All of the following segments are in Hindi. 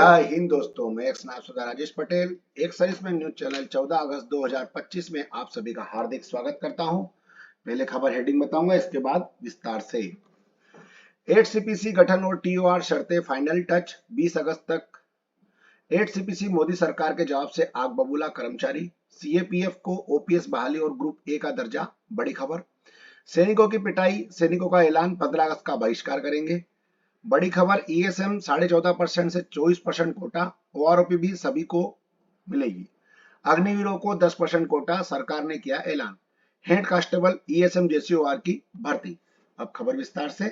जय हिंद दोस्तों, मैं एक स्नातक राजेश पटेल एक सर्विसमैन न्यूज चैनल 14 अगस्त 2025 में आप सभी का हार्दिक स्वागत करता हूं। पहले खबर हेडिंग बताऊंगा, इसके बाद विस्तार से। 8 सीपीसी गठन और टीओआर शर्तें फाइनल टच 20 अगस्त तक। 8 सीपीसी मोदी सरकार के जवाब से आग बबूला कर्मचारी। सीएपीएफ को ओपीएस बहाली और ग्रुप ए का दर्जा, बड़ी खबर। सैनिकों की पिटाई, सैनिकों का ऐलान 15 अगस्त का बहिष्कार करेंगे, बड़ी खबर। ईएसएम 14.5% से 24% कोटा, ओआरओपी भी सभी को मिलेगी। अग्निवीरों को 10% कोटा, सरकार ने किया ऐलान। हेड कांस्टेबल ईएसएम जेसीओआर की भर्ती। अब खबर विस्तार से।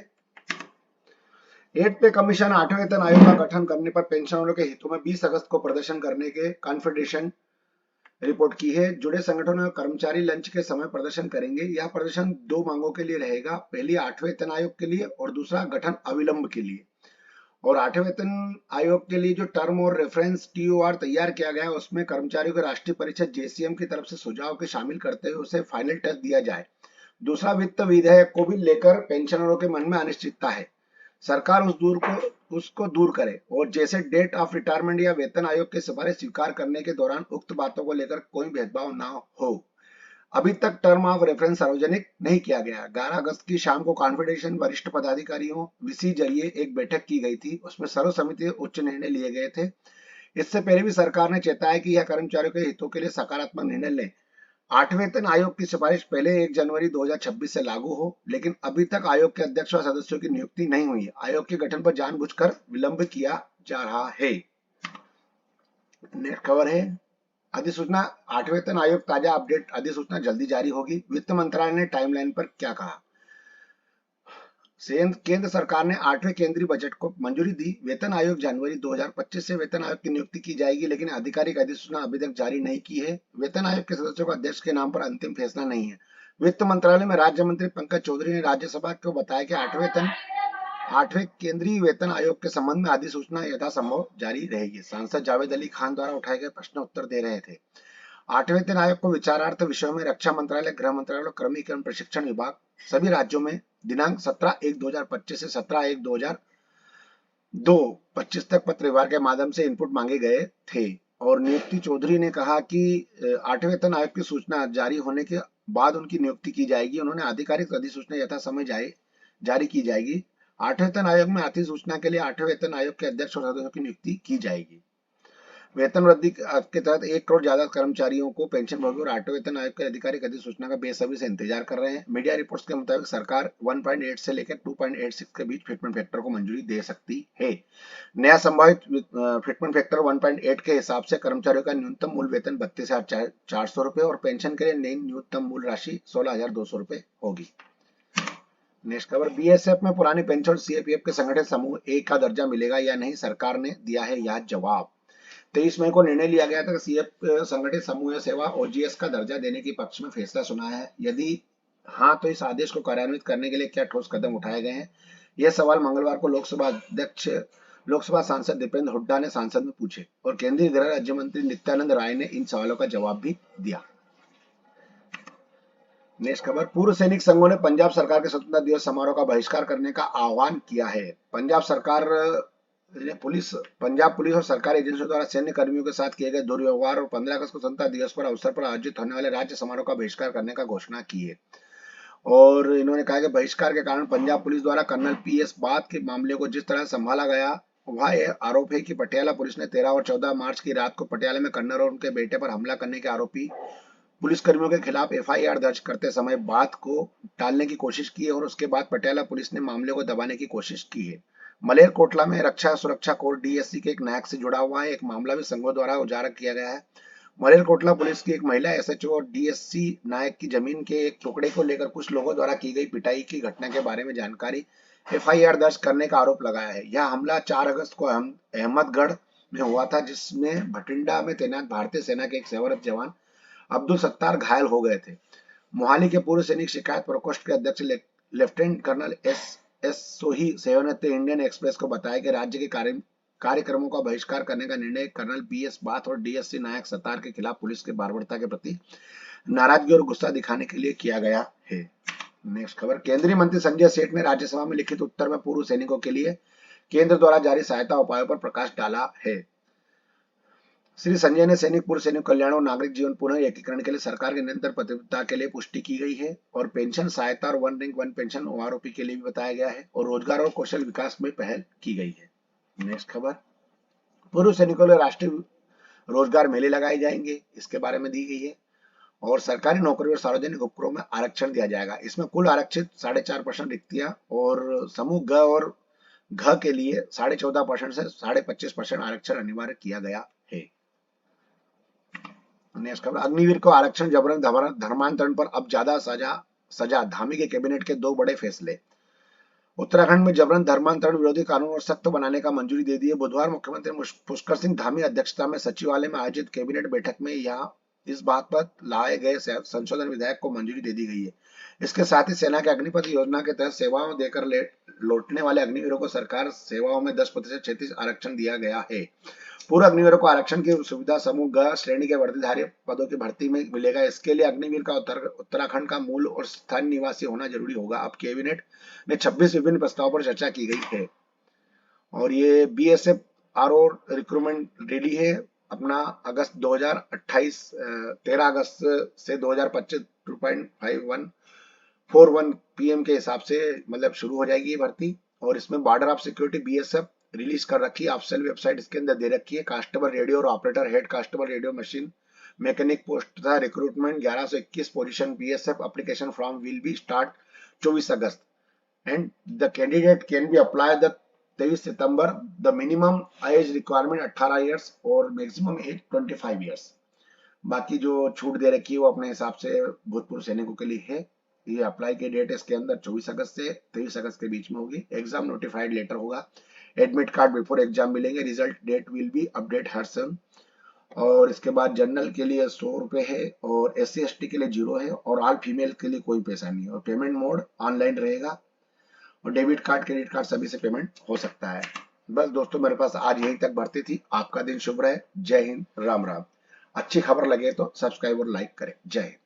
8 पे कमीशन 8वें वेतन आयोग का गठन करने पर पेंशनरों के हितों में 20 अगस्त को प्रदर्शन करने के कॉन्फेडरेशन रिपोर्ट की है। जुड़े संगठनों और कर्मचारी लंच के समय प्रदर्शन करेंगे। यह प्रदर्शन दो मांगों के लिए रहेगा, पहली 8वें वेतन आयोग के लिए और दूसरा गठन अविलंब के लिए। और 8वें वेतन आयोग के लिए जो टर्म और रेफरेंस टीओआर तैयार किया गया है, उसमें कर्मचारियों के राष्ट्रीय परिषद जेसीएम की तरफ से सुझाव के शामिल करते हुए उसे फाइनल टच दिया जाए। दूसरा वित्त विधेयक को भी लेकर पेंशनरों के मन में अनिश्चितता है। सरकार उसको दूर करे और जैसे डेट ऑफ रिटायरमेंट या वेतन आयोग की सिफारिश स्वीकार करने के दौरान उक्त बातों को लेकर कोई भेदभाव ना हो। अभी तक टर्म ऑफ रेफरेंस सार्वजनिक नहीं किया गया। 11 अगस्त की शाम को कॉन्फेडरेशन वरिष्ठ पदाधिकारियों वीसी जरिए एक बैठक की गई थी, उसमें सर्वसम्मति उच्च निर्णय लिए गए थे। इससे पहले भी सरकार ने चेताया कि यह कर्मचारियों के हितों के लिए सकारात्मक निर्णय ले। 8वें वेतन आयोग की सिफारिश पहले 1 जनवरी 2026 से लागू हो, लेकिन अभी तक आयोग के अध्यक्ष और सदस्यों की नियुक्ति नहीं हुई है। आयोग के गठन पर जानबूझकर विलंब किया जा रहा है। नेक्स्ट खबर है अधिसूचना। 8वें वेतन आयोग ताजा अपडेट, अधिसूचना जल्दी जारी होगी। वित्त मंत्रालय ने टाइमलाइन पर क्या कहा। केंद्र सरकार ने 8वें केंद्रीय बजट को मंजूरी दी। वेतन आयोग जनवरी 2025 से वेतन आयोग की नियुक्ति की जाएगी, लेकिन आधिकारिक अधिसूचना अभी तक जारी नहीं की है। वेतन आयोग के सदस्यों का अध्यक्ष के नाम पर अंतिम फैसला नहीं है। वित्त मंत्रालय में राज्य मंत्री पंकज चौधरी ने राज्यसभा को बताया कि 8वें केंद्रीय वेतन आयोग के संबंध में अधिसूचना यथासंभव जारी रहेगी। सांसद जावेद अली खान द्वारा उठाए गए प्रश्न उत्तर दे रहे थे। 8वें वेतन आयोग को विचारार्थ विषयों में रक्षा मंत्रालय, गृह मंत्रालय और क्रमीकरण प्रशिक्षण विभाग सभी राज्यों में दिनांक 17/1/2025 से 17/1/2025 तक पत्र व्यवहार के माध्यम से इनपुट मांगे गए थे। और नियुक्ति चौधरी ने कहा कि 8वें वेतन आयोग की सूचना जारी होने के बाद उनकी नियुक्ति की जाएगी। उन्होंने आधिकारिक अधिसूचना यथा समय जारी की जाएगी। 8वें वेतन आयोग में अधिसूचना के लिए 8वें वेतन आयोग के अध्यक्ष और सदस्यों की नियुक्ति की जाएगी। वेतन वृद्धि के तहत 1 करोड़ ज्यादा कर्मचारियों को पेंशन होगी और 8वें वेतन आयोग के अधिकारिक अधिसूचना का बेसब्री से इंतजार कर रहे हैं। मीडिया रिपोर्ट्स के मुताबिक सरकार 1.8 से लेकर 2.86 के बीच फिटमेंट फैक्टर को मंजूरी दे सकती है। नया संभावित फिटमेंट फैक्टर 1.8 के हिसाब से कर्मचारियों का न्यूनतम मूल वेतन 32,400 रुपए और पेंशन के लिए नई न्यूनतम मूल राशि 16,200 रुपए होगी। नेक्स्ट खबर। बीएसएफ में पुरानी पेंशन और सीएपीएफ के संगठित समूह ए का दर्जा मिलेगा या नहीं, सरकार ने दिया है यह जवाब। 23 मई को निर्णय लिया गया था कि सीएफ संगठित समूह सेवा ओजीएस का दर्जा देने के पक्ष में फैसला सुना है। यदि हाँ, तो इस आदेश को कार्यान्वित करने के लिए क्या ठोस कदम उठाए गए हैं, यह सवाल मंगलवार को लोकसभा सांसद दीपेंद्र हुड्डा ने सांसद में पूछे और केंद्रीय गृह राज्य मंत्री नित्यानंद राय ने इन सवालों का जवाब भी दिया। नेक्स्ट खबर। पूर्व सैनिक संघों ने पंजाब सरकार के स्वतंत्रता दिवस समारोह का बहिष्कार करने का आह्वान किया है। पंजाब पुलिस और सरकारी एजेंसियों द्वारा सैन्य कर्मियों के साथ किए गए दुर्व्यवहार और 15 अगस्त को स्वतंत्रता दिवस पर अवसर पर आयोजित होने वाले राज्य समारोह का बहिष्कार करने का घोषणा की है। और इन्होंने कहा कि बहिष्कार के कारण पंजाब पुलिस द्वारा कर्नल पीएस बात के मामले को जिस तरह संभाला गया, वह यह आरोप है कि पटियाला पुलिस ने 13 और 14 मार्च की रात को पटियाला में कर्नल और उनके बेटे पर हमला करने के आरोपी पुलिसकर्मियों के खिलाफ एफआईआर दर्ज करते समय बात को टालने की कोशिश की है और उसके बाद पटियाला पुलिस ने मामले को दबाने की कोशिश की है। मलेरकोटला में रक्षा सुरक्षा कोर डीएससी के एक नायक से जुड़ा हुआ है। एक मामला भी संघों द्वारा उजागर किया गया है। मलेरकोटला पुलिस की एक महिला एसएचओ और डीएससी नायक की जमीन के एक टुकड़े को लेकर कुछ लोगों द्वारा की गई पिटाई की घटना के बारे में जानकारी एफआईआर दर्ज करने का आरोप लगाया है। यह हमला 4 अगस्त को अहमदगढ़ में हुआ था, जिसमें भटिंडा में तैनात भारतीय सेना के एक सेवारत जवान अब्दुल सत्तार घायल हो गए थे। मोहाली के पूर्व सैनिक शिकायत प्रकोष्ठ के अध्यक्ष लेफ्टिनेंट कर्नल एस सोही सेवानिवृत्त इंडियन एक्सप्रेस को बताया कि राज्य के कार्यक्रमों का बहिष्कार करने का निर्णय कर्नल पीएस बाथ और डीएससी नायक सत्तार के खिलाफ पुलिस की बर्बरता के प्रति नाराजगी और गुस्सा दिखाने के लिए किया गया है। नेक्स्ट खबर। केंद्रीय मंत्री संजय सेठ ने राज्यसभा में लिखित उत्तर में पूर्व सैनिकों के लिए केंद्र द्वारा जारी सहायता उपायों पर प्रकाश डाला है। श्री संजय ने सैनिक, पूर्व सैनिक कल्याण और नागरिक जीवन पुनः एकीकरण के लिए सरकार की निरंतर प्रतिबद्धता के लिए पुष्टि की गई है और पेंशन सहायता और one rank one pension OROP के लिए भी बताया गया है और रोजगार और कौशल विकास में पहल की गई है। नेक्स्ट खबर, पूर्व सैनिकों के लिए राष्ट्रीय रोजगार मेले लगाए जाएंगे, इसके बारे में दी गई है। और सरकारी नौकरी और सार्वजनिक उपक्रमों में आरक्षण दिया जाएगा। इसमें कुल आरक्षित 4.5% रिक्तियां और समूह ग और घ के लिए 14.5% से 25.5% आरक्षण अनिवार्य किया गया है। नेक्स्ट खबर, अग्निवीर को आरक्षण जबरन धर्मांतरण पर अब ज्यादा सजा धामी के कैबिनेट के 2 बड़े फैसले। उत्तराखंड में जबरन धर्मांतरण विरोधी कानून और सख्त बनाने का मंजूरी दे दी है। बुधवार मुख्यमंत्री पुष्कर सिंह धामी अध्यक्षता में सचिवालय में आयोजित कैबिनेट बैठक में यहाँ इस बात पर लाए गए संशोधन विधेयक को मंजूरी दे दी गई है। इसके साथ ही सेना के अग्निपथ योजना के तहत सेवाओं देकर लौटने वाले अग्निवीरों को सरकार सेवाओं में 10% 36 आरक्षण दिया गया है। पूर्व अग्निवीरों को आरक्षण की सुविधा समूह ग श्रेणी के वर्दीधारी पदों की भर्ती में मिलेगा। इसके लिए अग्निवीर का उत्तराखंड का मूल और स्थानीय निवासी होना जरूरी होगा। अब कैबिनेट में 26 विभिन्न प्रस्तावों पर चर्चा की गई है और ये बीएसएफ आरओ रिक्रूटमेंट रेडी है अपना अगस्त 2028 13 अगस्त से 2025 2.5141 पीएम के हिसाब से मतलब शुरू हो जाएगी ये भर्ती। और इसमें border of security BSF release कर रखी है, ऑफिशियल वेबसाइट इसके अंदर दे रखी है। कांस्टेबल रेडियो और operator head constable radio machine mechanic post था recruitment 1121 position. BSF application form will be start 24 August and the candidate can be apply the 23 September. The minimum age requirement 18 years और मैक्सिमम एज 25 ईयर्स। बाकी जो छूट दे रखी है वो अपने हिसाब से भूतपूर्व सैनिकों के लिए है। ये अप्लाई की डेट इसके अंदर 24 अगस्त से 23 अगस्त के बीच में होगी। एग्जाम नोटिफाइड लेटर होगा, एडमिट कार्ड बिफोर एग्जाम मिलेंगे। Result date will be update हर सन। और इसके बाद जनरल के लिए 100 रुपए है और SC ST के लिए 0 है और ऑल फीमेल के लिए कोई पैसा नहीं है। और पेमेंट मोड ऑनलाइन रहेगा और डेबिट कार्ड क्रेडिट कार्ड सभी से पेमेंट हो सकता है। बस दोस्तों मेरे पास आज यहीं तक भर्ती थी। आपका दिन शुभ रहे। जय हिंद, राम राम। अच्छी खबर लगे तो सब्सक्राइब और लाइक करें। जय हिंद।